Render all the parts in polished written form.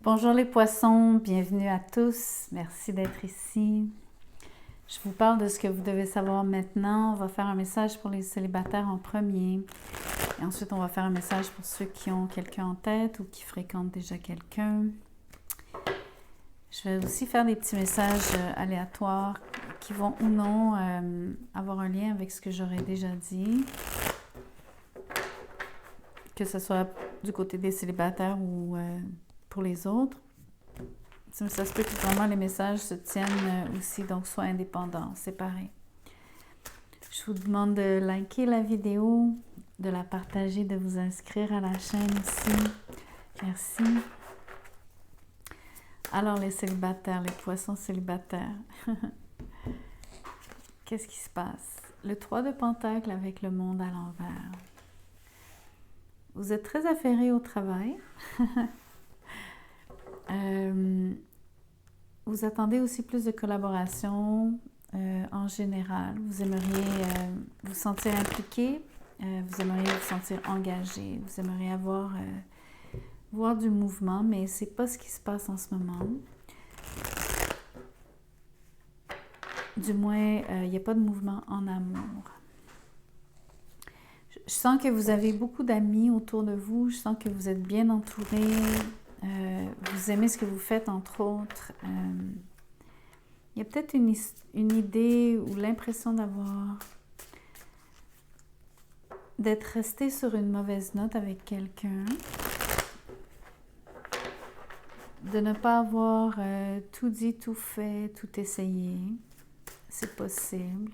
Bonjour les poissons, bienvenue à tous. Merci d'être ici. Je vous parle de ce que vous devez savoir maintenant. On va faire un message pour les célibataires en premier. Et ensuite, on va faire un message pour ceux qui ont quelqu'un en tête ou qui fréquentent déjà quelqu'un. Je vais aussi faire des petits messages aléatoires qui vont ou non avoir un lien avec ce que j'aurais déjà dit. Que ce soit du côté des célibataires ou pour les autres. Ça se peut que vraiment les messages se tiennent aussi, donc soient indépendants, séparés. Je vous demande de liker la vidéo, de la partager, de vous inscrire à la chaîne ici. Merci. Alors les célibataires, les poissons célibataires, qu'est-ce qui se passe? Le 3 de Pentacle avec le monde à l'envers. Vous êtes très affairés au travail. Vous attendez aussi plus de collaboration en général. Vous aimeriez vous sentir impliqué, vous aimeriez vous sentir engagé, vous aimeriez voir du mouvement, mais ce n'est pas ce qui se passe en ce moment. Du moins, il n'y a pas de mouvement en amour. Je sens que vous avez beaucoup d'amis autour de vous, je sens que vous êtes bien entourés. Vous aimez ce que vous faites, entre autres. Il y a peut-être une idée ou l'impression d'être resté sur une mauvaise note avec quelqu'un. De ne pas avoir tout dit, tout fait, tout essayé. C'est possible.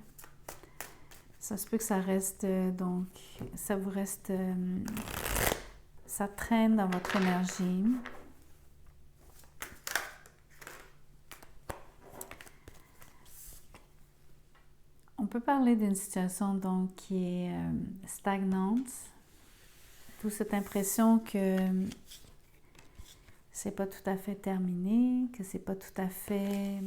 Ça se peut que ça reste, donc, ça vous reste, ça traîne dans votre énergie. On peut parler d'une situation donc qui est stagnante, d'où cette impression que c'est pas tout à fait terminé, que c'est pas tout à fait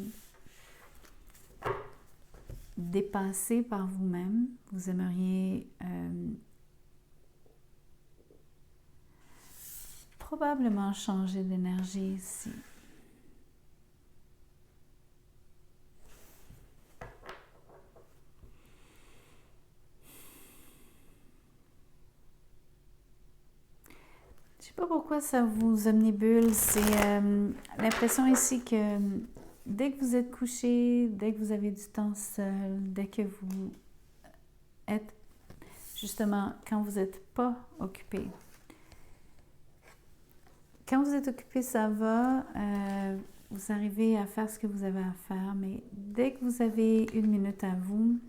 dépassé par vous-même. Vous aimeriez probablement changer d'énergie ici. Je sais pas pourquoi ça vous omnibule. C'est l'impression ici que dès que vous êtes couché, dès que vous avez du temps seul, dès que vous êtes, justement, quand vous n'êtes pas occupé. Quand vous êtes occupé, ça va. Vous arrivez à faire ce que vous avez à faire, mais dès que vous avez une minute à vous,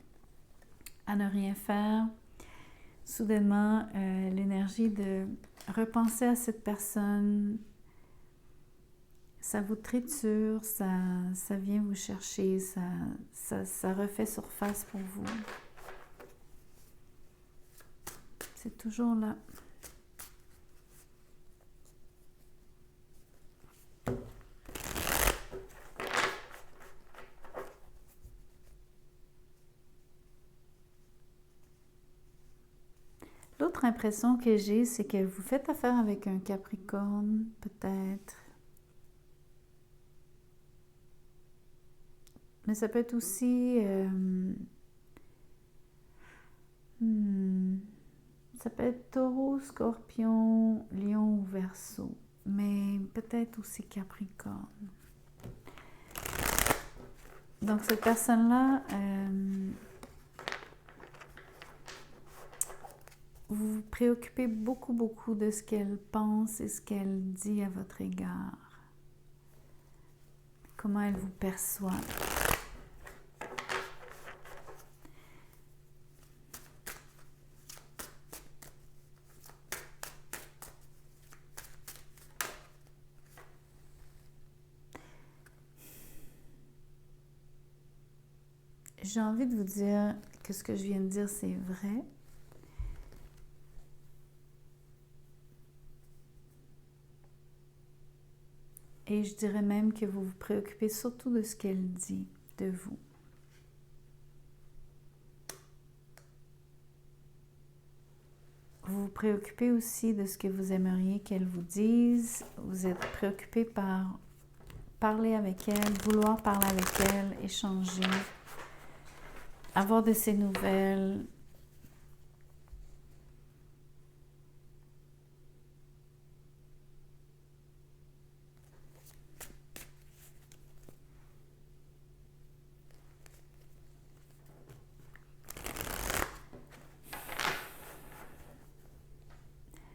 à ne rien faire, soudainement, l'énergie de repenser à cette personne, ça vous triture, ça vient vous chercher, ça refait surface pour vous. C'est toujours là. L'autre impression que j'ai, c'est que vous faites affaire avec un Capricorne, peut-être. Mais ça peut être aussi... ça peut être Taureau, Scorpion, Lion ou Verseau. Mais peut-être aussi Capricorne. Donc cette personne-là... vous vous préoccupez beaucoup de ce qu'elle pense et ce qu'elle dit à votre égard. Comment elle vous perçoit. J'ai envie de vous dire que ce que je viens de dire, c'est vrai. Et je dirais même que vous vous préoccupez surtout de ce qu'elle dit de vous. Vous vous préoccupez aussi de ce que vous aimeriez qu'elle vous dise. Vous êtes préoccupé par parler avec elle, vouloir parler avec elle, échanger, avoir de ses nouvelles.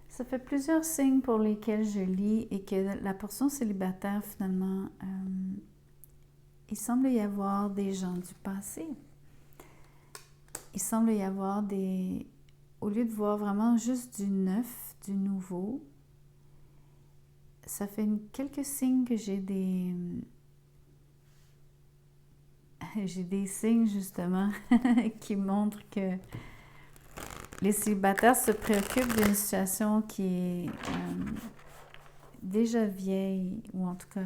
Ça fait plusieurs signes pour lesquels je lis et que la portion célibataire, finalement, il semble y avoir des gens du passé. Il semble y avoir des... Au lieu de voir vraiment juste du neuf, du nouveau, ça fait quelques signes que j'ai des... J'ai des signes, justement, qui montrent que les célibataires se préoccupent d'une situation qui est déjà vieille, ou en tout cas,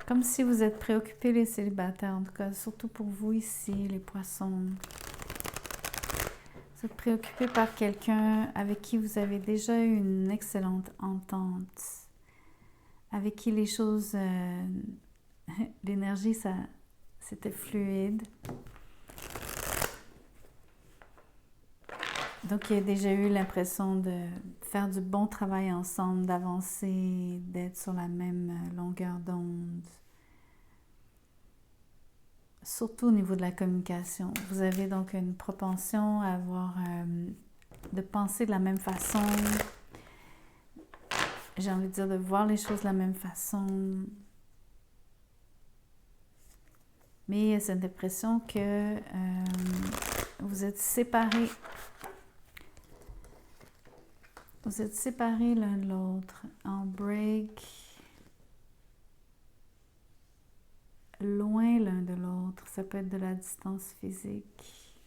comme si vous êtes préoccupés, les célibataires, en tout cas, surtout pour vous ici, les poissons. Vous êtes préoccupés par quelqu'un avec qui vous avez déjà eu une excellente entente, avec qui les choses, l'énergie, c'était fluide. Donc, il y a déjà eu l'impression de faire du bon travail ensemble, d'avancer, d'être sur la même longueur d'onde. Surtout au niveau de la communication. Vous avez donc une propension à avoir, de penser de la même façon. J'ai envie de dire de voir les choses de la même façon. Mais il y a cette impression que vous êtes séparés. Vous êtes séparés l'un de l'autre, en break, loin l'un de l'autre. Ça peut être de la distance physique,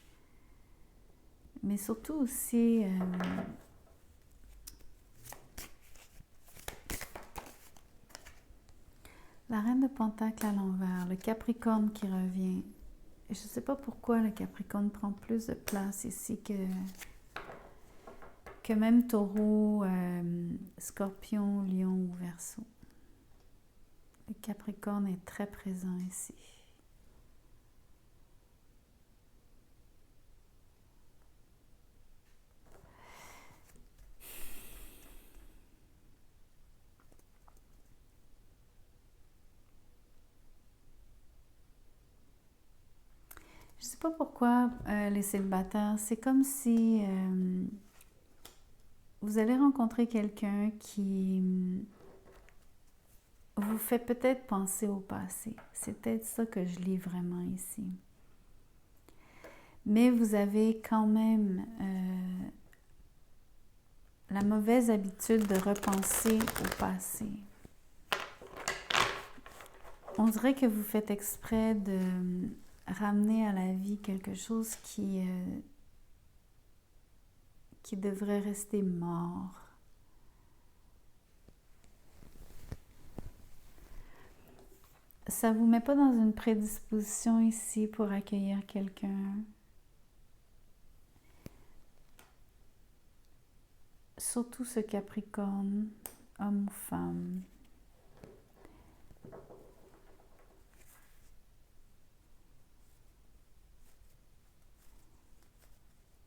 mais surtout aussi la reine de Pentacle à l'envers, le Capricorne qui revient. Et je ne sais pas pourquoi le Capricorne prend plus de place ici que même Taureau, Scorpion, Lion ou Verseau. Le Capricorne est très présent ici. Je ne sais pas pourquoi les célibataires, c'est comme si vous allez rencontrer quelqu'un qui vous fait peut-être penser au passé. C'est peut-être ça que je lis vraiment ici. Mais vous avez quand même la mauvaise habitude de repenser au passé. On dirait que vous faites exprès de ramener à la vie quelque chose qui devrait rester mort. Ça ne vous met pas dans une prédisposition ici pour accueillir quelqu'un. Surtout ce Capricorne, homme ou femme.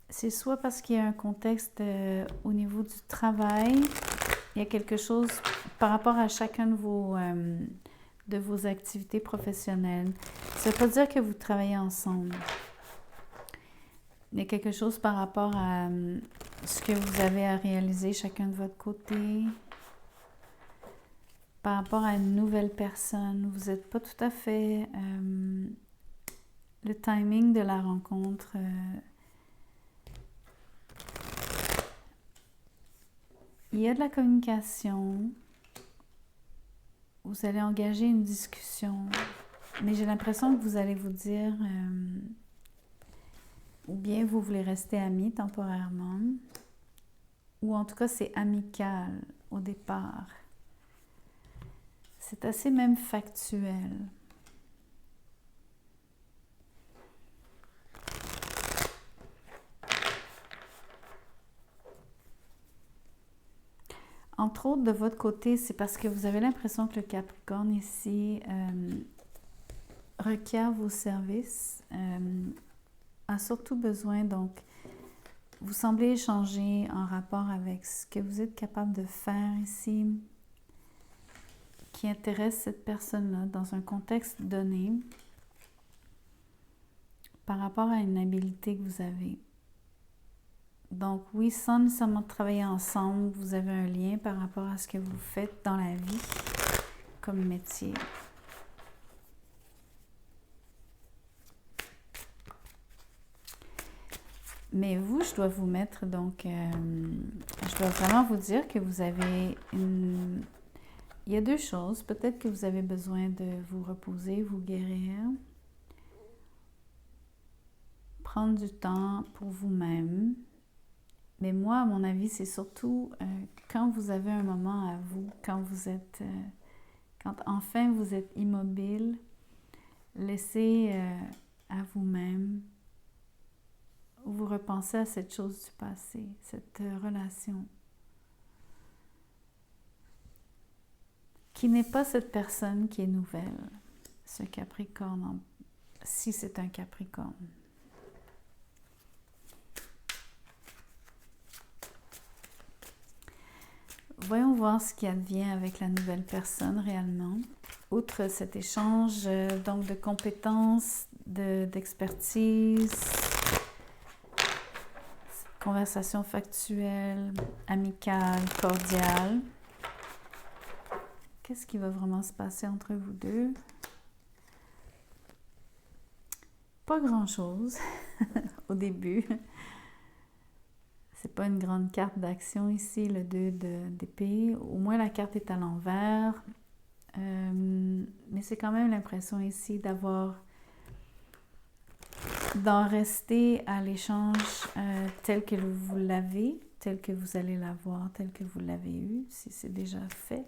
C'est soit parce qu'il y a un contexte au niveau du travail, il y a quelque chose par rapport à chacun de vos activités professionnelles. Ça ne veut pas dire que vous travaillez ensemble. Il y a quelque chose par rapport à ce que vous avez à réaliser chacun de votre côté. Par rapport à une nouvelle personne, vous n'êtes pas tout à fait... le timing de la rencontre... il y a de la communication. Vous allez engager une discussion. Mais j'ai l'impression que vous allez vous dire... ou bien vous voulez rester amis temporairement. Ou en tout cas, c'est amical au départ. C'est assez même factuel. entre autres, de votre côté, c'est parce que vous avez l'impression que le Capricorne ici requiert vos services, a surtout besoin, donc, vous semblez échanger en rapport avec ce que vous êtes capable de faire ici, qui intéresse cette personne-là dans un contexte donné, par rapport à une habilité que vous avez. Donc oui, sans nécessairement travailler ensemble, vous avez un lien par rapport à ce que vous faites dans la vie comme métier. Mais vous, je dois vous mettre, donc, je dois vraiment vous dire que vous avez une... Il y a deux choses. Peut-être que vous avez besoin de vous reposer, vous guérir. Prendre du temps pour vous-même. Mais moi, à mon avis, c'est surtout quand vous avez un moment à vous, quand vous êtes... quand enfin vous êtes immobile, laissez à vous-même vous repensez à cette chose du passé, cette relation, qui n'est pas cette personne qui est nouvelle, ce Capricorne, si c'est un Capricorne. Voyons voir ce qui advient avec la nouvelle personne réellement. Outre cet échange donc de compétences, d'expertise, conversation factuelle, amicale, cordiale. Qu'est-ce qui va vraiment se passer entre vous deux? Pas grand-chose au début. C'est pas une grande carte d'action ici, le 2 d'épée. Au moins la carte est à l'envers. Mais c'est quand même l'impression ici d'en rester à l'échange tel que vous l'avez, tel que vous allez l'avoir, tel que vous l'avez eu, si c'est déjà fait.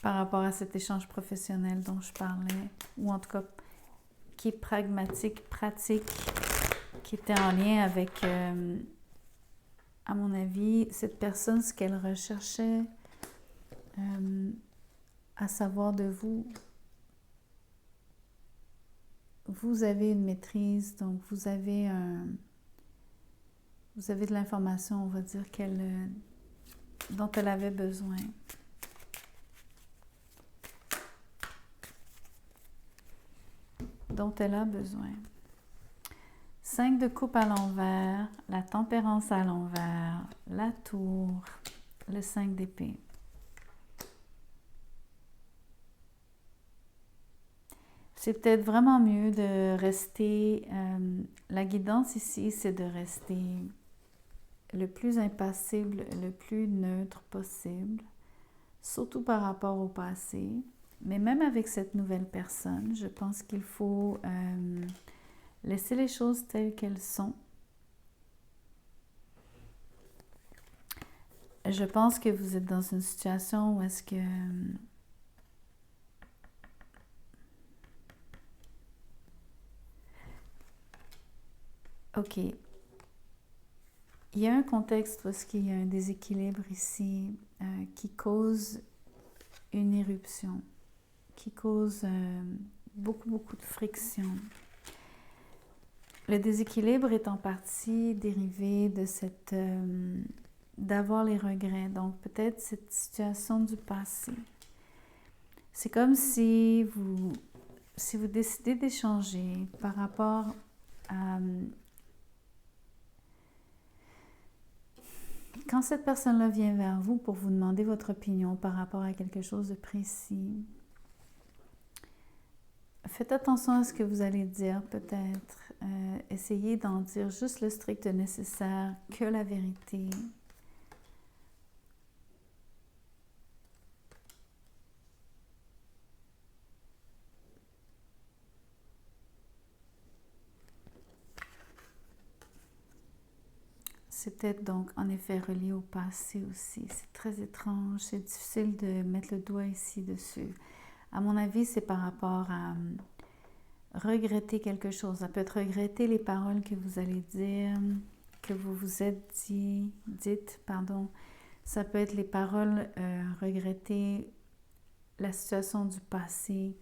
Par rapport à cet échange professionnel dont je parlais, ou en tout cas qui est pragmatique, pratique, qui était en lien avec, à mon avis, cette personne, ce qu'elle recherchait à savoir de vous. Vous avez une maîtrise, donc vous avez de l'information, on va dire, dont elle avait besoin. Dont elle a besoin. 5 de coupe à l'envers, la tempérance à l'envers, la tour, le 5 d'épée. C'est peut-être vraiment mieux de rester, la guidance ici, c'est de rester le plus impassible, le plus neutre possible, surtout par rapport au passé. Mais même avec cette nouvelle personne, je pense qu'il faut laisser les choses telles qu'elles sont. Je pense que vous êtes dans une situation où est-ce que... OK. Il y a un contexte où est-ce qu'il y a un déséquilibre ici qui cause une éruption, qui cause beaucoup de friction. Le déséquilibre est en partie dérivé de cette... d'avoir les regrets, donc peut-être cette situation du passé. C'est comme si vous décidez d'échanger par rapport à... Quand cette personne-là vient vers vous pour vous demander votre opinion par rapport à quelque chose de précis, faites attention à ce que vous allez dire peut-être. Essayez d'en dire juste le strict nécessaire, que la vérité. C'est peut-être donc en effet relié au passé aussi. C'est très étrange, c'est difficile de mettre le doigt ici dessus. À mon avis, c'est par rapport à regretter quelque chose. Ça peut être regretter les paroles que vous allez dire, que vous vous êtes dites, ça peut être les paroles regretter, la situation du passé.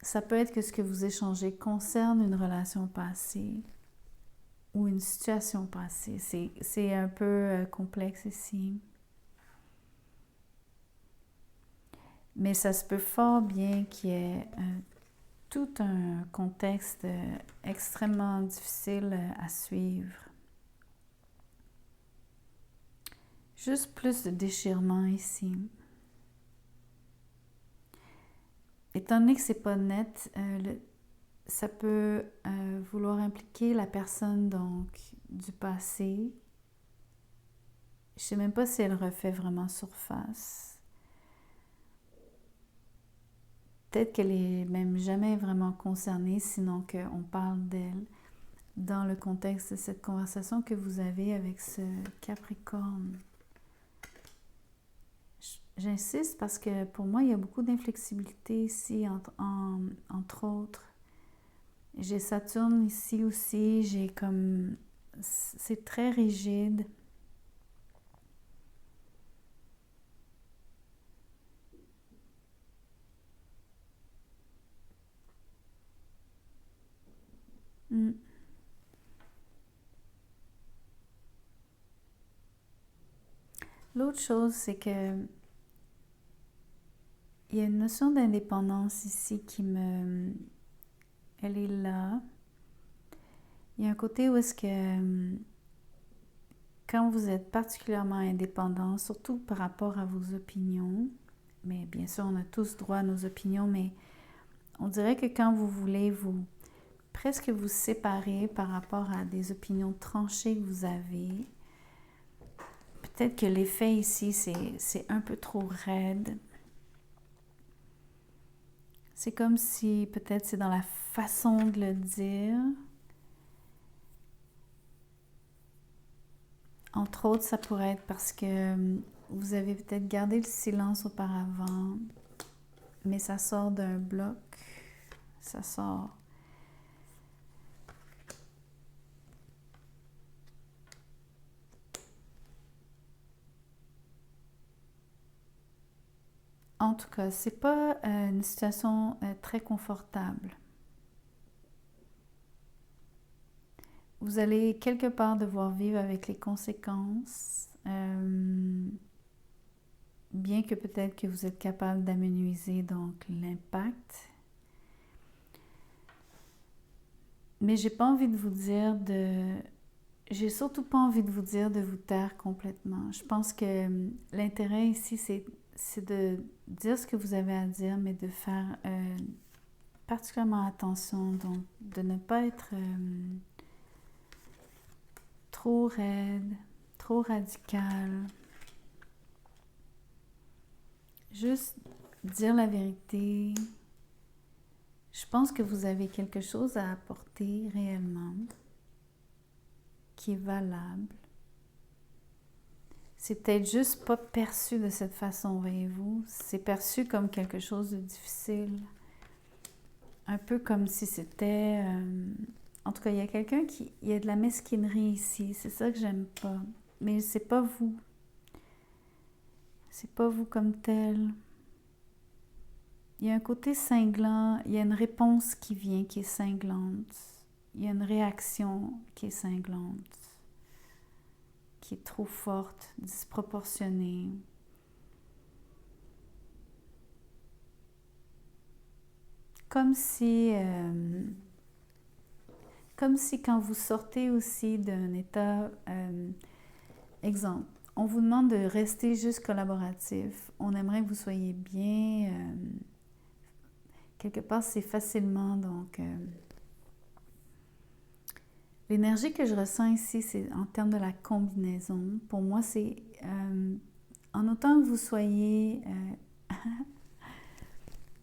Ça peut être que ce que vous échangez concerne une relation passée ou une situation passée. C'est un peu complexe ici. Mais ça se peut fort bien qu'il y ait tout un contexte extrêmement difficile à suivre. Juste plus de déchirement ici. Étant donné que c'est pas net, ça peut vouloir impliquer la personne donc du passé. Je sais même pas si elle refait vraiment surface. Peut-être qu'elle est même jamais vraiment concernée, sinon qu'on parle d'elle dans le contexte de cette conversation que vous avez avec ce Capricorne. J'insiste parce que pour moi, il y a beaucoup d'inflexibilité ici, entre autres. J'ai Saturne ici aussi, j'ai comme... C'est très rigide. L'autre chose, c'est que il y a une notion d'indépendance ici elle est là. Il y a un côté où est-ce que quand vous êtes particulièrement indépendant, surtout par rapport à vos opinions, mais bien sûr, on a tous droit à nos opinions, mais on dirait que quand vous voulez presque vous séparer par rapport à des opinions tranchées que vous avez, peut-être que l'effet ici, c'est un peu trop raide. C'est comme si peut-être c'est dans la façon de le dire. Entre autres, ça pourrait être parce que vous avez peut-être gardé le silence auparavant, mais ça sort d'un bloc. Ça sort. En tout cas, c'est pas une situation très confortable. Vous allez quelque part devoir vivre avec les conséquences, bien que peut-être que vous êtes capable d'amenuiser donc l'impact. Mais j'ai pas envie de vous dire j'ai surtout pas envie de vous dire de vous taire complètement. Je pense que l'intérêt ici, c'est de dire ce que vous avez à dire, mais de faire particulièrement attention, donc de ne pas être trop raide, trop radical. Juste dire la vérité. Je pense que vous avez quelque chose à apporter réellement qui est valable. C'est peut-être juste pas perçu de cette façon, voyez-vous. C'est perçu comme quelque chose de difficile. Un peu comme si c'était... En tout cas, il y a quelqu'un qui... Il y a de la mesquinerie ici. C'est ça que j'aime pas. Mais c'est pas vous. C'est pas vous comme tel. Il y a un côté cinglant. Il y a une réponse qui vient qui est cinglante. Il y a une réaction qui est cinglante. Qui est trop forte, disproportionnée. Comme si quand vous sortez aussi d'un état, exemple, on vous demande de rester juste collaboratif, on aimerait que vous soyez bien, quelque part c'est facilement, donc l'énergie que je ressens ici, c'est en termes de la combinaison, pour moi c'est en autant que vous soyez,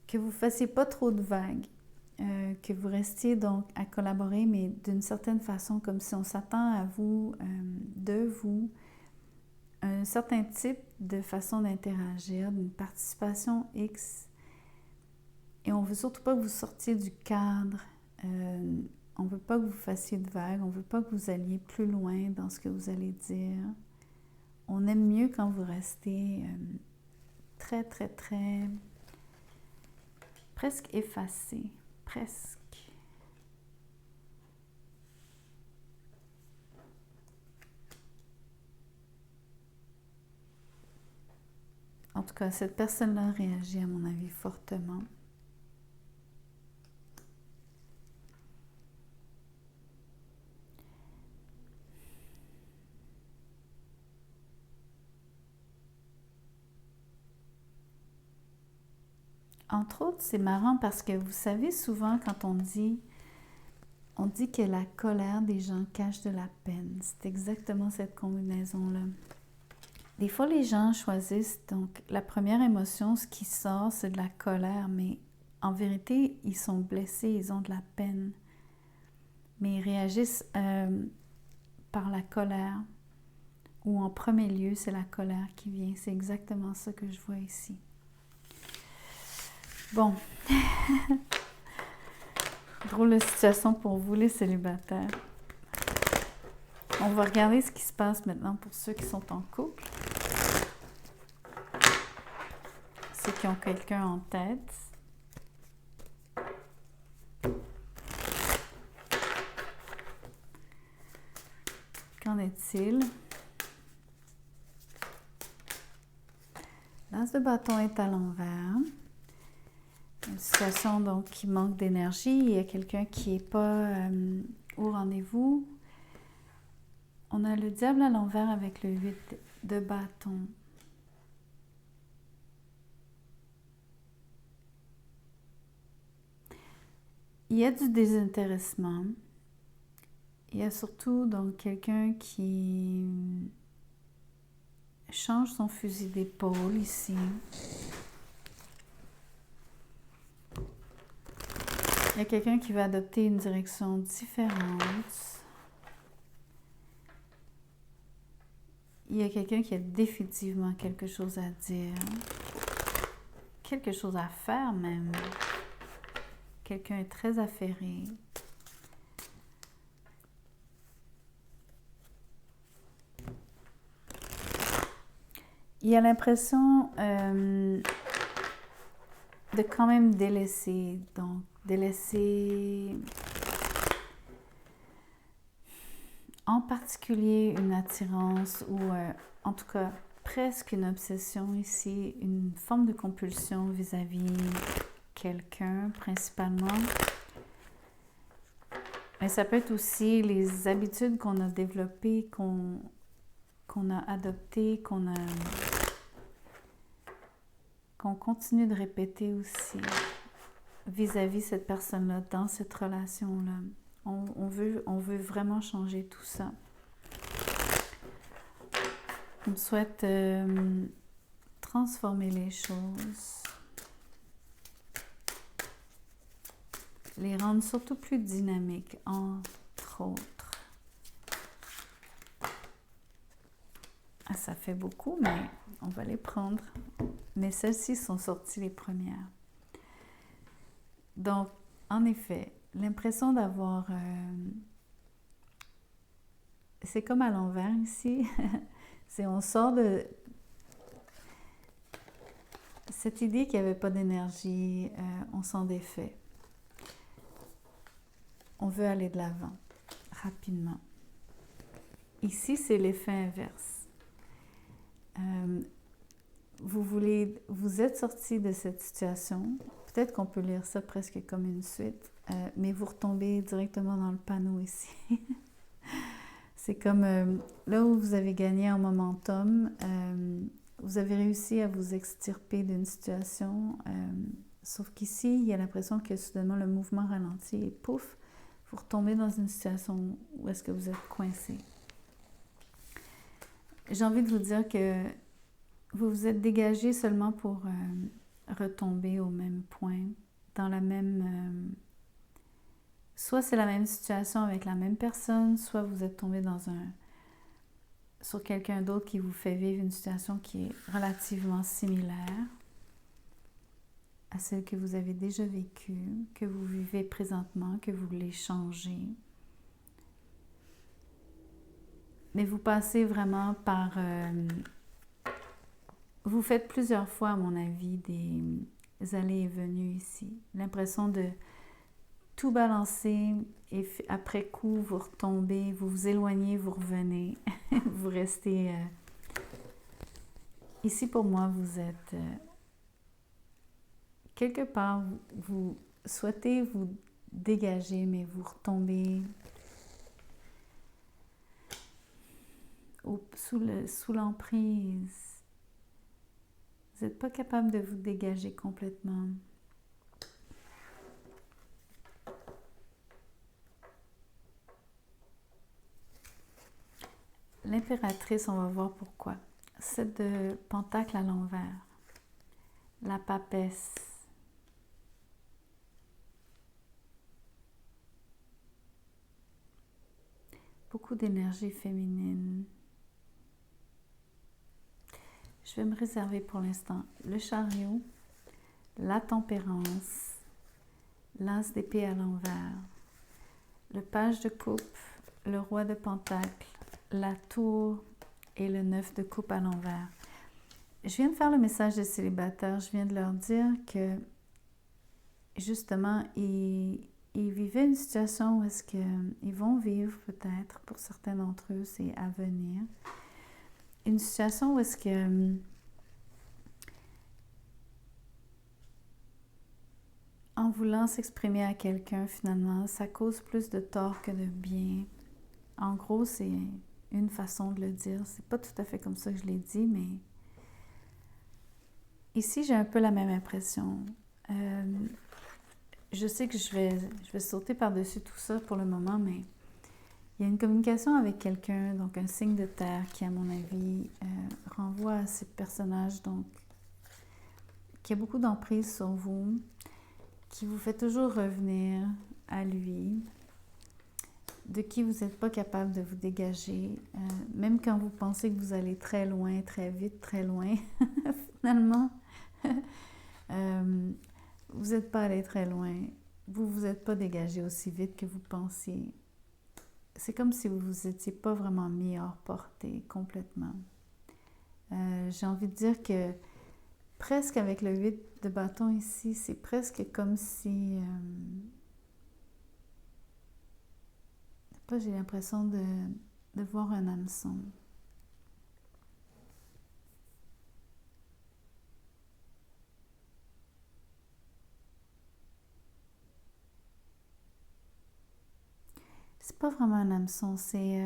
que vous fassiez pas trop de vagues, que vous restiez donc à collaborer, mais d'une certaine façon, comme si on s'attend à vous, de vous, un certain type de façon d'interagir, d'une participation X. Et on ne veut surtout pas que vous sortiez du cadre On ne veut pas que vous fassiez de vagues, on ne veut pas que vous alliez plus loin dans ce que vous allez dire. On aime mieux quand vous restez très, très, très, presque effacé, presque. En tout cas, cette personne-là réagit, à mon avis, fortement. Entre autres, c'est marrant parce que vous savez, souvent quand on dit que la colère des gens cache de la peine. C'est exactement cette combinaison-là. Des fois, les gens choisissent, donc la première émotion, ce qui sort, c'est de la colère, mais en vérité, ils sont blessés, ils ont de la peine. Mais ils réagissent par la colère, ou en premier lieu, c'est la colère qui vient. C'est exactement ça que je vois ici. Bon. Drôle de situation pour vous, les célibataires. On va regarder ce qui se passe maintenant pour ceux qui sont en couple. Ceux qui ont quelqu'un en tête. Qu'en est-il? L'as de bâton est à l'envers. Une situation donc qui manque d'énergie. Il y a quelqu'un qui n'est pas au rendez-vous. On a le diable à l'envers avec le 8 de bâton. Il y a du désintéressement. Il y a surtout donc quelqu'un qui change son fusil d'épaule ici. Il y a quelqu'un qui va adopter une direction différente. Il y a quelqu'un qui a définitivement quelque chose à dire. Quelque chose à faire même. Quelqu'un est très affairé. Il y a l'impression de quand même délaisser. Donc, délaisser en particulier une attirance ou en tout cas presque une obsession ici, une forme de compulsion vis-à-vis quelqu'un principalement. Mais ça peut être aussi les habitudes qu'on a développées, qu'on a adoptées, qu'on continue de répéter aussi vis-à-vis cette personne-là, dans cette relation-là. On veut vraiment changer tout ça. On souhaite transformer les choses. Les rendre surtout plus dynamiques, entre autres. Ah, ça fait beaucoup, mais on va les prendre. Mais celles-ci sont sorties les premières. Donc, en effet, l'impression d'avoir... c'est comme à l'envers ici. On sort de... cette idée qu'il n'y avait pas d'énergie, on s'en défait. On veut aller de l'avant, rapidement. Ici, c'est l'effet inverse. Vous êtes sorti de cette situation. Peut-être qu'on peut lire ça presque comme une suite, mais vous retombez directement dans le panneau ici. C'est comme là où vous avez gagné en momentum, vous avez réussi à vous extirper d'une situation, sauf qu'ici, il y a l'impression que soudainement le mouvement ralentit et pouf, vous retombez dans une situation où est-ce que vous êtes coincé. J'ai envie de vous dire que vous vous êtes dégagé seulement pour retomber au même point, dans la même... soit c'est la même situation avec la même personne, soit vous êtes tombé sur quelqu'un d'autre qui vous fait vivre une situation qui est relativement similaire. à celle que vous avez déjà vécue, que vous vivez présentement, que vous voulez changer. Mais vous passez vraiment par... vous faites plusieurs fois, à mon avis, des allées et venues ici. L'impression de tout balancer et après coup, vous retombez, vous vous éloignez, vous revenez, vous restez... Ici, pour moi, vous êtes... quelque part, vous souhaitez vous dégager, mais vous retombez sous l'emprise. Vous n'êtes pas capable de vous dégager complètement. L'impératrice, on va voir pourquoi. 7 de pentacle à l'envers. La papesse. Beaucoup d'énergie féminine. Je vais me réserver pour l'instant le chariot, la tempérance, l'as d'épée à l'envers, le page de coupe, le roi de pentacle, la tour et le 9 de coupe à l'envers. Je viens de faire le message des célibataires. Je viens de leur dire que, justement, ils vivaient une situation où est-ce qu'ils vont vivre, peut-être, pour certains d'entre eux, c'est à venir. Une situation où est-ce que en voulant s'exprimer à quelqu'un, finalement, ça cause plus de tort que de bien. En gros, c'est une façon de le dire. C'est pas tout à fait comme ça que je l'ai dit, mais ici, j'ai un peu la même impression. Je sais que je vais sauter par-dessus tout ça pour le moment, mais il y a une communication avec quelqu'un, donc un signe de terre qui, à mon avis, renvoie à ce personnage, donc, qui a beaucoup d'emprise sur vous, qui vous fait toujours revenir à lui, de qui vous n'êtes pas capable de vous dégager, même quand vous pensez que vous allez très loin, très vite, très loin, finalement, vous n'êtes pas allé très loin, vous ne vous êtes pas dégagé aussi vite que vous pensiez. C'est comme si vous ne vous étiez pas vraiment mis hors portée complètement. J'ai envie de dire que presque avec le 8 de bâton ici, c'est presque comme si... j'ai l'impression de voir un hameçon. C'est pas vraiment un hameçon, c'est...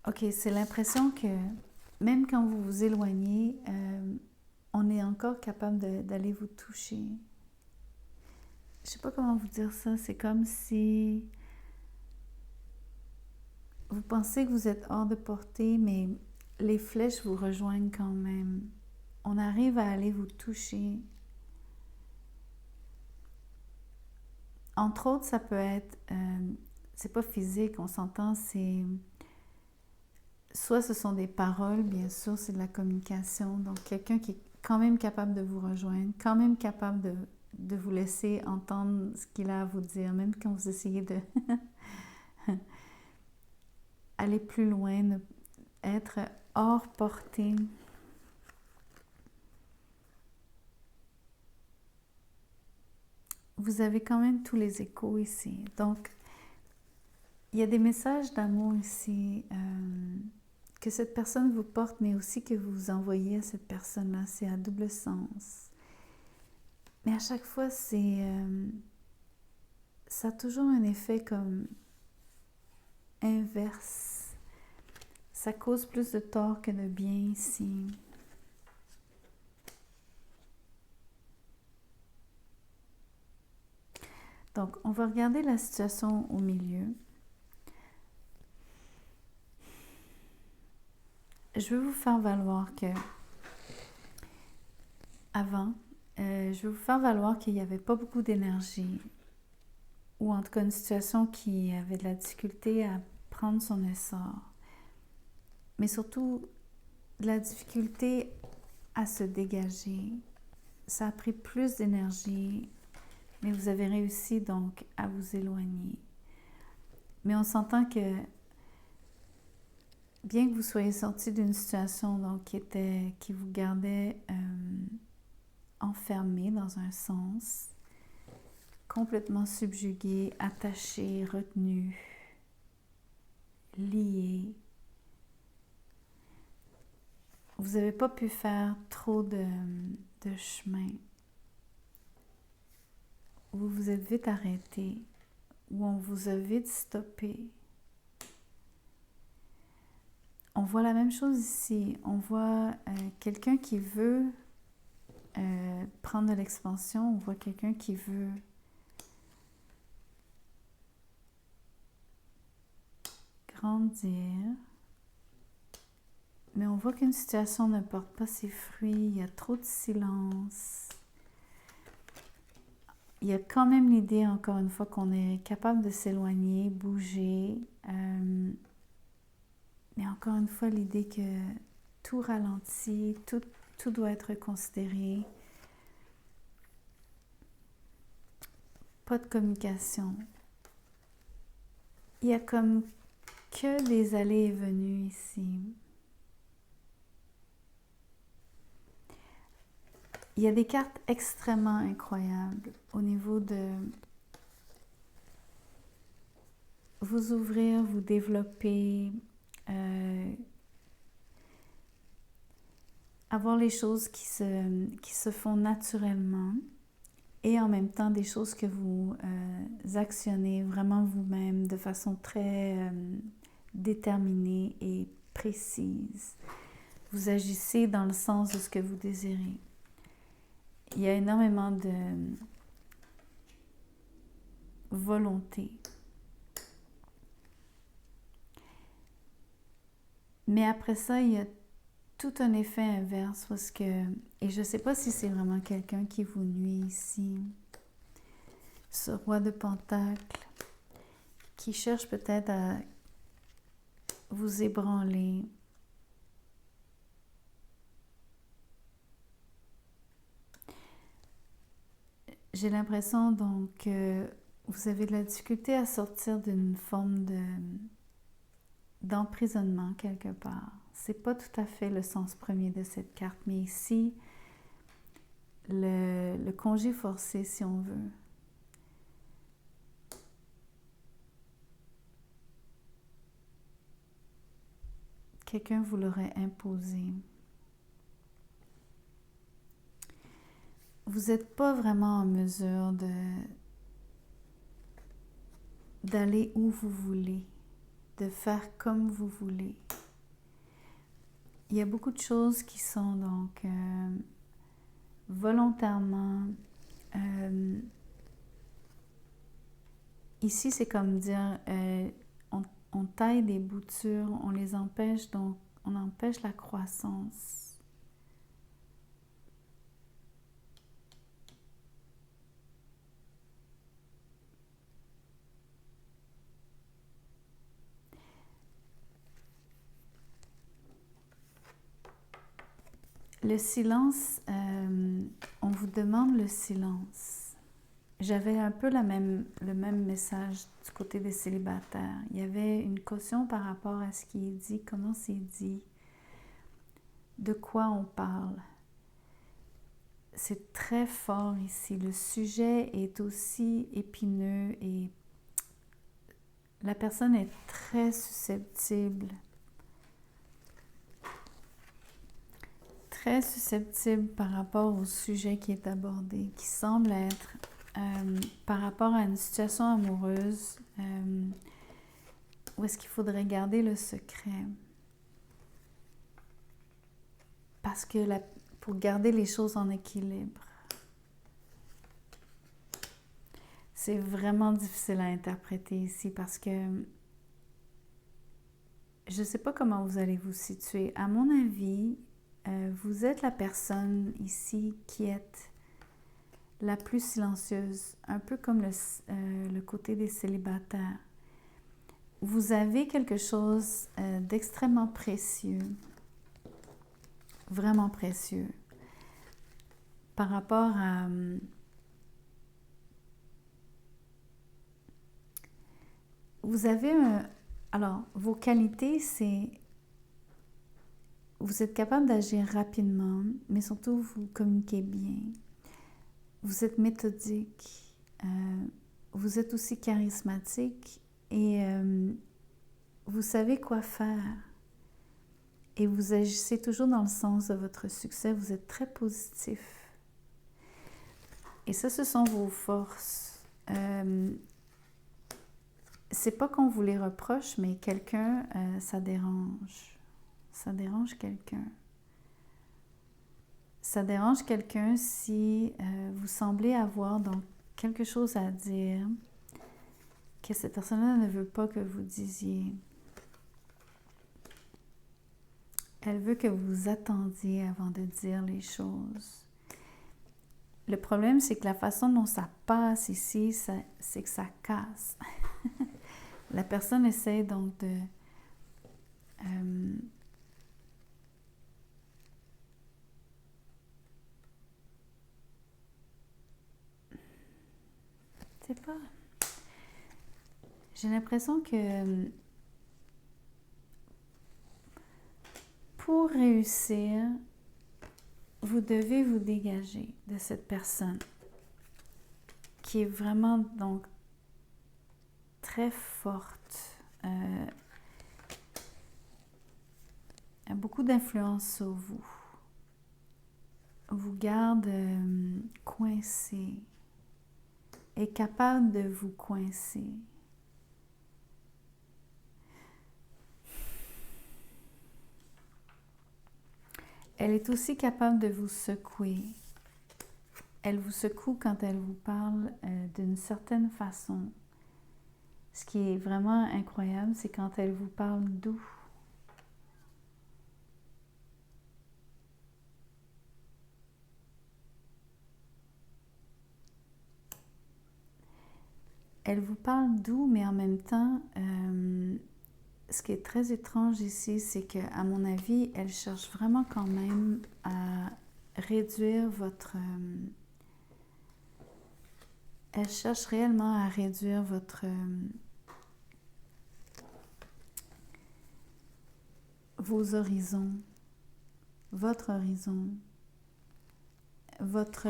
Ok, c'est l'impression que même quand vous vous éloignez, on est encore capable d'aller vous toucher. Je sais pas comment vous dire ça, c'est comme si vous pensez que vous êtes hors de portée, mais les flèches vous rejoignent quand même. On arrive à aller vous toucher. Entre autres, ça peut être, c'est pas physique, on s'entend, c'est... Soit ce sont des paroles, bien sûr, c'est de la communication. Donc, quelqu'un qui est quand même capable de vous rejoindre, quand même capable de vous laisser entendre ce qu'il a à vous dire, même quand vous essayez de aller plus loin, être hors portée. Vous avez quand même tous les échos ici. Donc, il y a des messages d'amour ici que cette personne vous porte, mais aussi que vous envoyez à cette personne-là. C'est à double sens. Mais à chaque fois, ça a toujours un effet comme inverse. Ça cause plus de tort que de bien ici. Donc, on va regarder la situation au milieu. Je veux vous faire valoir que, avant, je veux vous faire valoir qu'il n'y avait pas beaucoup d'énergie, ou en tout cas une situation qui avait de la difficulté à prendre son essor, mais surtout de la difficulté à se dégager. Ça a pris plus d'énergie, mais vous avez réussi donc à vous éloigner. Mais on s'entend que bien que vous soyez sorti d'une situation donc, qui vous gardait enfermé dans un sens, complètement subjugué, attaché, retenu, lié, vous n'avez pas pu faire trop de chemin. Vous vous êtes vite arrêté, ou on vous a vite stoppé. On voit la même chose ici. On voit quelqu'un qui veut prendre de l'expansion. On voit quelqu'un qui veut grandir. Mais on voit qu'une situation ne porte pas ses fruits. Il y a trop de silence. Il y a quand même l'idée, encore une fois, qu'on est capable de s'éloigner, bouger. Mais encore une fois, l'idée que tout ralentit, tout doit être considéré. Pas de communication. Il y a comme que des allées et venues ici. Il y a des cartes extrêmement incroyables au niveau de vous ouvrir, vous développer, avoir les choses qui se font naturellement et en même temps des choses que vous actionnez vraiment vous-même de façon très déterminée et précise. Vous agissez dans le sens de ce que vous désirez. Il y a énormément de volonté. Mais après ça, il y a tout un effet inverse parce que, et je ne sais pas si c'est vraiment quelqu'un qui vous nuit ici, ce roi de Pentacles qui cherche peut-être à vous ébranler. J'ai l'impression donc que vous avez de la difficulté à sortir d'une forme d'emprisonnement quelque part. C'est pas tout à fait le sens premier de cette carte, mais ici, le congé forcé, si on veut. Quelqu'un vous l'aurait imposé. Vous n'êtes pas vraiment en mesure d'aller où vous voulez, de faire comme vous voulez. Il y a beaucoup de choses qui sont donc volontairement... ici, c'est comme dire, on taille des boutures, on les empêche, donc on empêche la croissance. Le silence, on vous demande le silence. J'avais un peu le même message du côté des célibataires. Il y avait une caution par rapport à ce qui est dit, comment c'est dit, de quoi on parle. C'est très fort ici. Le sujet est aussi épineux et la personne est très susceptible. Très susceptible par rapport au sujet qui est abordé, qui semble être par rapport à une situation amoureuse où est-ce qu'il faudrait garder le secret. Parce que pour garder les choses en équilibre, c'est vraiment difficile à interpréter ici parce que je ne sais pas comment vous allez vous situer. À mon avis, vous êtes la personne ici qui est la plus silencieuse, un peu comme le côté des célibataires. Vous avez quelque chose d'extrêmement précieux, vraiment précieux. par rapport à... Vous avez un... Alors, vos qualités, c'est... Vous êtes capable d'agir rapidement, mais surtout, vous communiquez bien. Vous êtes méthodique. Vous êtes aussi charismatique et vous savez quoi faire. Et vous agissez toujours dans le sens de votre succès. Vous êtes très positif. Et ça, ce sont vos forces. C'est pas qu'on vous les reproche, mais quelqu'un, ça dérange. Ça dérange quelqu'un. Ça dérange quelqu'un si vous semblez avoir donc quelque chose à dire que cette personne-là ne veut pas que vous disiez. Elle veut que vous attendiez avant de dire les choses. Le problème, c'est que la façon dont ça passe ici, c'est que ça casse. La personne essaie donc de... je sais pas. J'ai l'impression que pour réussir, vous devez vous dégager de cette personne qui est vraiment donc très forte, a beaucoup d'influence sur vous, vous garde coincé, est capable de vous coincer. Elle est aussi capable de vous secouer. Elle vous secoue quand elle vous parle d'une certaine façon. Ce qui est vraiment incroyable, c'est quand elle vous parle doux. Elle vous parle doux, mais en même temps, ce qui est très étrange ici, c'est qu'à mon avis, elle cherche vraiment quand même à réduire votre... elle cherche réellement à réduire votre... vos horizons, votre horizon, votre...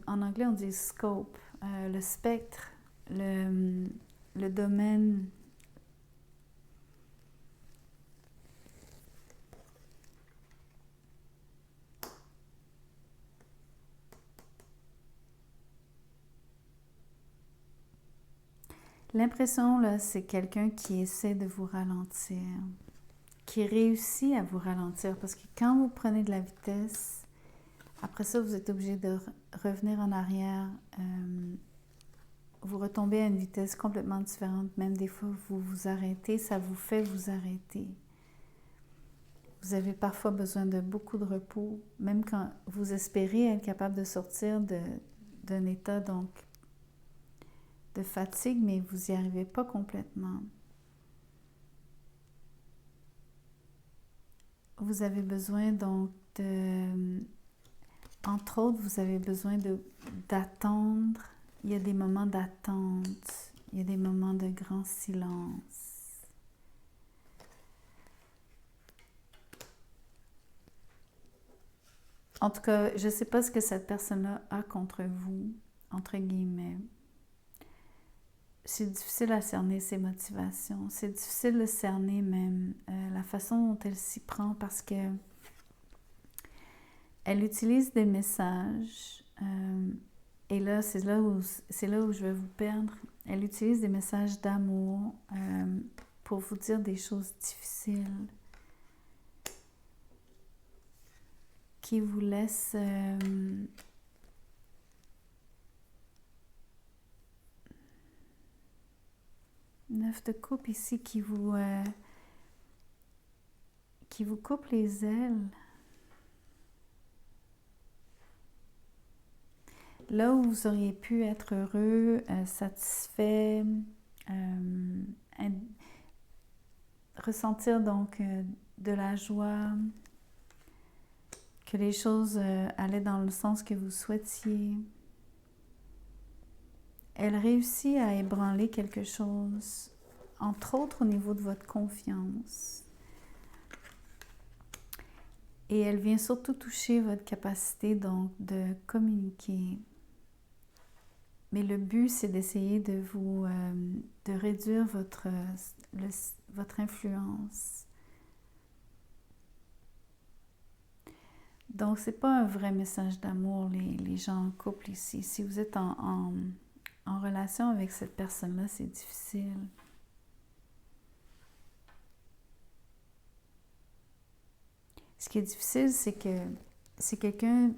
en anglais, on dit scope, le spectre, le domaine. L'impression, là, c'est quelqu'un qui essaie de vous ralentir, qui réussit à vous ralentir, parce que quand vous prenez de la vitesse, après ça, vous êtes obligé de revenir en arrière. Vous retombez à une vitesse complètement différente. Même des fois, vous vous arrêtez, ça vous fait vous arrêter. Vous avez parfois besoin de beaucoup de repos, même quand vous espérez être capable de sortir d'un état donc de fatigue, mais vous n'y arrivez pas complètement. Vous avez besoin donc de... Entre autres, vous avez besoin d'attendre. Il y a des moments d'attente. Il y a des moments de grand silence. En tout cas, je ne sais pas ce que cette personne-là a contre vous, entre guillemets. C'est difficile à cerner ses motivations. C'est difficile de cerner même la façon dont elle s'y prend parce que elle utilise des messages, et là, c'est là où je vais vous perdre. Elle utilise des messages d'amour pour vous dire des choses difficiles qui vous laissent... Neuf de coupe ici qui vous coupe les ailes. Là où vous auriez pu être heureux, satisfait, ressentir donc de la joie, que les choses allaient dans le sens que vous souhaitiez. Elle réussit à ébranler quelque chose, entre autres au niveau de votre confiance. Et elle vient surtout toucher votre capacité donc de communiquer. Mais le but, c'est d'essayer de vous de réduire votre influence. Donc, ce n'est pas un vrai message d'amour, les gens en couple ici. Si vous êtes en relation avec cette personne-là, c'est difficile. Ce qui est difficile, c'est que c'est quelqu'un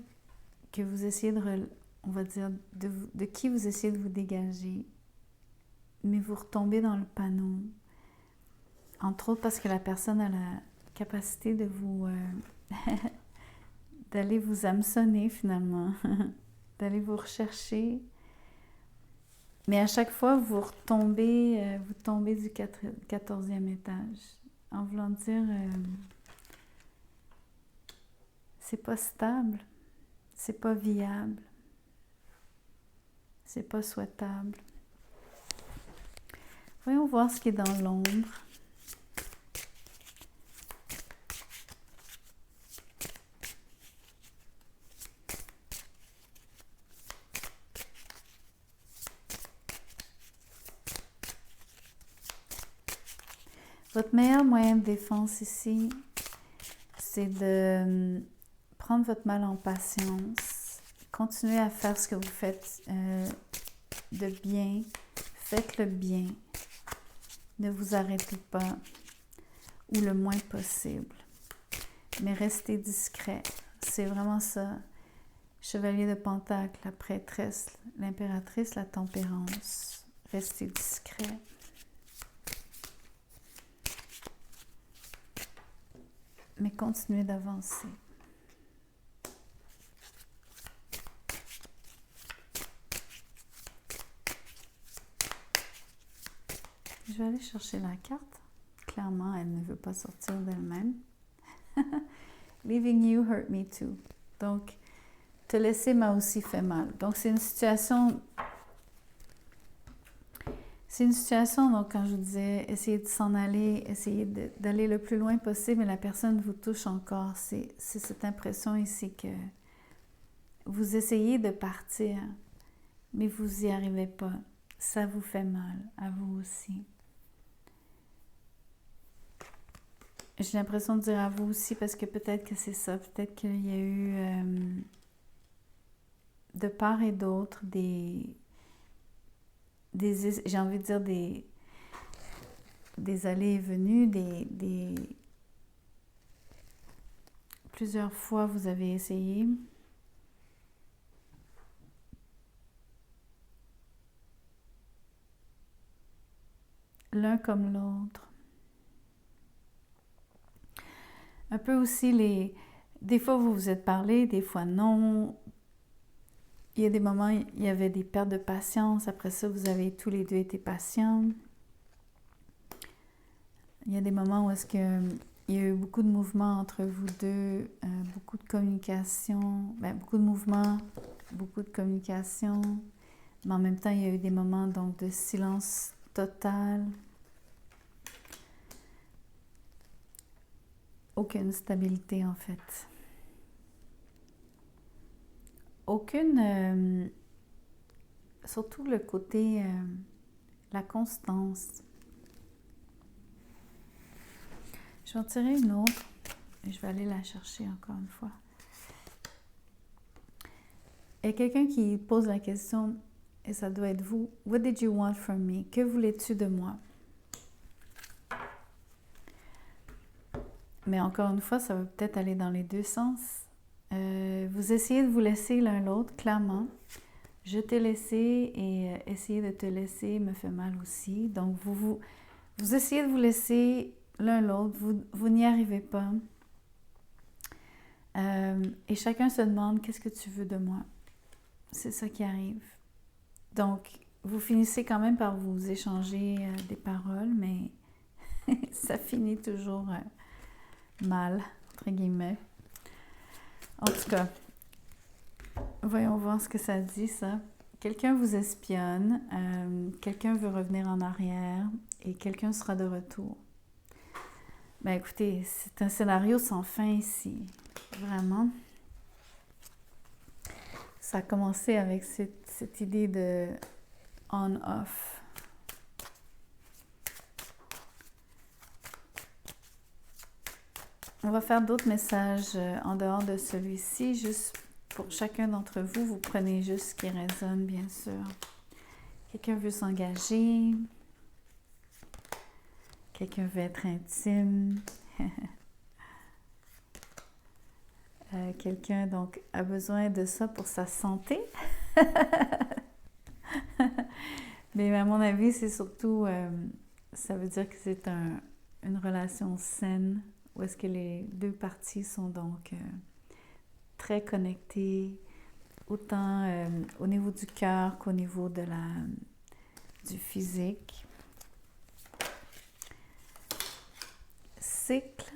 que vous essayez on va dire, de qui vous essayez de vous dégager, mais vous retombez dans le panneau. Entre autres parce que la personne a la capacité de vous... d'aller vous hameçonner finalement, d'aller vous rechercher. Mais à chaque fois, vous tombez du 14e étage, en voulant dire, c'est pas stable, c'est pas viable, c'est pas souhaitable. Voyons voir ce qui est dans l'ombre. Votre meilleur moyen de défense ici, c'est de prendre votre mal en patience, continuer à faire ce que vous faites de bien, faites le bien, ne vous arrêtez pas, ou le moins possible, mais restez discret, c'est vraiment ça. Chevalier de Pentacle, la prêtresse, l'impératrice, la tempérance, restez discret. Mais continuez d'avancer. Je vais aller chercher la carte. Clairement, elle ne veut pas sortir d'elle-même. Leaving you hurt me too. Donc, te laisser m'a aussi fait mal. Donc, c'est une situation, donc, quand je vous disais, essayez de s'en aller, essayez d'aller le plus loin possible, mais la personne vous touche encore. C'est cette impression ici que vous essayez de partir, mais vous n'y arrivez pas. Ça vous fait mal, à vous aussi. J'ai l'impression de dire à vous aussi, parce que peut-être que c'est ça, peut-être qu'il y a eu, de part et d'autre, j'ai envie de dire des allées et venues, plusieurs fois vous avez essayé. L'un comme l'autre. Un peu aussi des fois vous vous êtes parlé, des fois non. Il y a des moments, il y avait des pertes de patience. Après ça, vous avez tous les deux été patients. Il y a des moments où il y a eu beaucoup de mouvements entre vous deux, beaucoup de communication, beaucoup de mouvements, beaucoup de communication. Mais en même temps, il y a eu des moments donc de silence total. Aucune stabilité en fait. Aucune, surtout le côté, la constance. Je vais en tirer une autre et je vais aller la chercher encore une fois. Il y a quelqu'un qui pose la question, et ça doit être vous. What did you want from me? Que voulais-tu de moi? Mais encore une fois, ça va peut-être aller dans les deux sens. Vous essayez de vous laisser l'un l'autre, clairement. Je t'ai laissé et essayer de te laisser me fait mal aussi. Donc, vous essayez de vous laisser l'un l'autre, vous n'y arrivez pas. Et chacun se demande, qu'est-ce que tu veux de moi? C'est ça qui arrive. Donc, vous finissez quand même par vous échanger des paroles, mais ça finit toujours mal, entre guillemets. En tout cas, voyons voir ce que ça dit, ça. Quelqu'un vous espionne, quelqu'un veut revenir en arrière et quelqu'un sera de retour. Ben écoutez, c'est un scénario sans fin ici, vraiment. Ça a commencé avec cette idée de on-off. On va faire d'autres messages en dehors de celui-ci, juste pour chacun d'entre vous. Vous prenez juste ce qui résonne, bien sûr. Quelqu'un veut s'engager. Quelqu'un veut être intime. Quelqu'un, donc, a besoin de ça pour sa santé. Mais à mon avis, c'est surtout, ça veut dire que c'est une relation saine, où est-ce que les deux parties sont donc très connectées, autant au niveau du cœur qu'au niveau du physique. Cycle.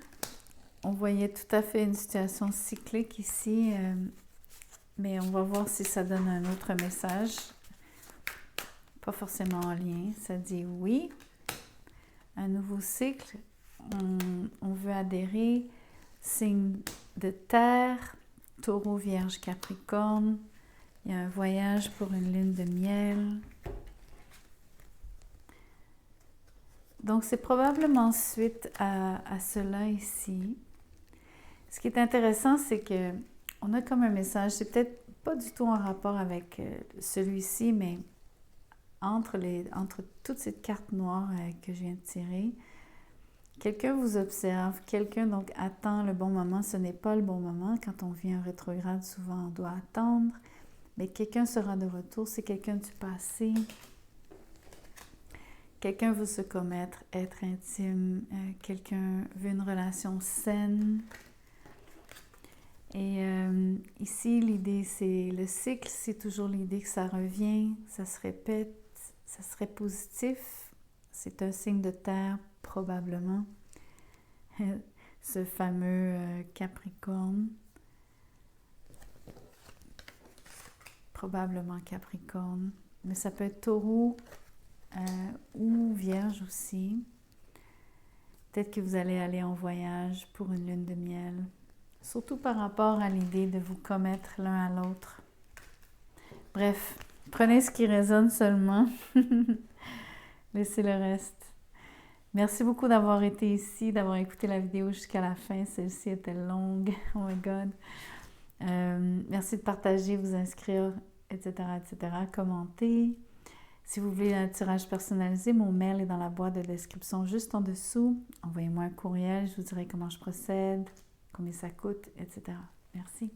On voyait tout à fait une situation cyclique ici, mais on va voir si ça donne un autre message. Pas forcément en lien. Ça dit oui. Un nouveau cycle. On veut adhérer. Signe de terre. Taureau, Vierge, Capricorne. Il y a un voyage pour une lune de miel. Donc, c'est probablement suite à cela ici. Ce qui est intéressant, c'est que on a comme un message, c'est peut-être pas du tout en rapport avec celui-ci, mais entre toutes ces cartes noires que je viens de tirer, quelqu'un vous observe, quelqu'un donc attend le bon moment. Ce n'est pas le bon moment. Quand on vient en rétrograde, souvent on doit attendre, mais quelqu'un sera de retour. C'est quelqu'un du passé. Quelqu'un veut se commettre, être intime. Quelqu'un veut une relation saine. Et ici, l'idée, c'est le cycle, c'est toujours l'idée que ça revient, ça se répète, ça serait positif. C'est un signe de terre, probablement. Ce fameux Capricorne. Probablement Capricorne. Mais ça peut être Taureau ou Vierge aussi. Peut-être que vous allez aller en voyage pour une lune de miel. Surtout par rapport à l'idée de vous commettre l'un à l'autre. Bref, prenez ce qui résonne seulement. Laissez le reste. Merci beaucoup d'avoir été ici, d'avoir écouté la vidéo jusqu'à la fin. Celle-ci était longue. Oh my God. Merci de partager, vous inscrire, etc., etc. Commenter. Si vous voulez un tirage personnalisé, mon mail est dans la boîte de description juste en dessous. Envoyez-moi un courriel, je vous dirai comment je procède, combien ça coûte, etc. Merci.